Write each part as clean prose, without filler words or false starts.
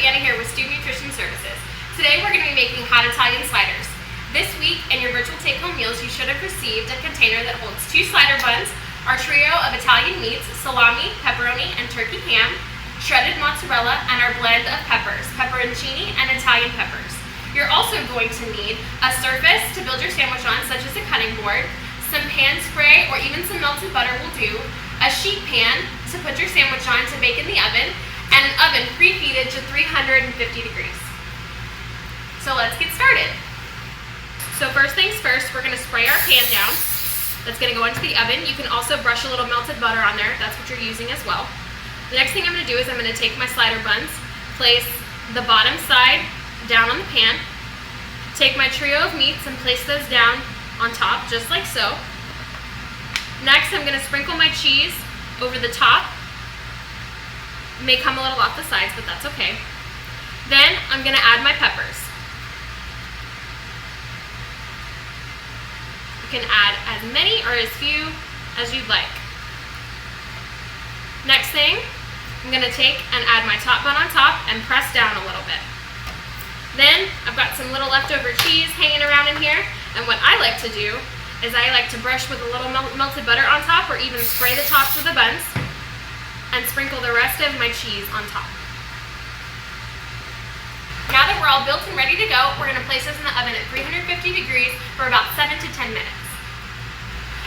Jenna here with Student Nutrition Services. Today we're going to be making hot Italian sliders. This week in your virtual take-home meals you should have received a container that holds 2 slider buns, our trio of Italian meats, salami, pepperoni, and turkey ham, shredded mozzarella, and our blend of peppers, pepperoncini and Italian peppers. You're also going to need a surface to build your sandwich on, such as a cutting board, some pan spray or even some melted butter will do, a sheet pan to put your sandwich on to bake in the oven, and an oven preheated to 350 degrees. So let's get started. So first things first, we're going to spray our pan down. That's going to go into the oven. You can also brush a little melted butter on there if that's what you're using as well. The next thing I'm going to do is I'm going to take my slider buns, place the bottom side down on the pan, take my trio of meats and place those down on top, just like so. Next, I'm going to sprinkle my cheese over the top. It may come a little off the sides, but that's okay. Then I'm going to add my peppers. You can add as many or as few as you'd like. Next thing, I'm going to take and add my top bun on top and press down a little bit. Then I've got some little leftover cheese hanging around in here, and what I like to do is I like to brush with a little melted butter on top, or even spray the tops of the buns and sprinkle the rest of my cheese on top. Now that we're all built and ready to go, we're going to place this in the oven at 350 degrees for about 7 to 10 minutes.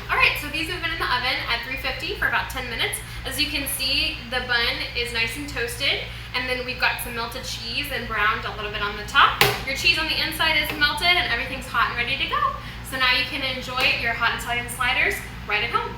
Alright, so these have been in the oven at 350 for about 10 minutes. As you can see, the bun is nice and toasted, and then we've got some melted cheese and browned a little bit on the top. Your cheese on the inside is melted and everything's hot and ready to go. So now you can enjoy your hot Italian sliders right at home.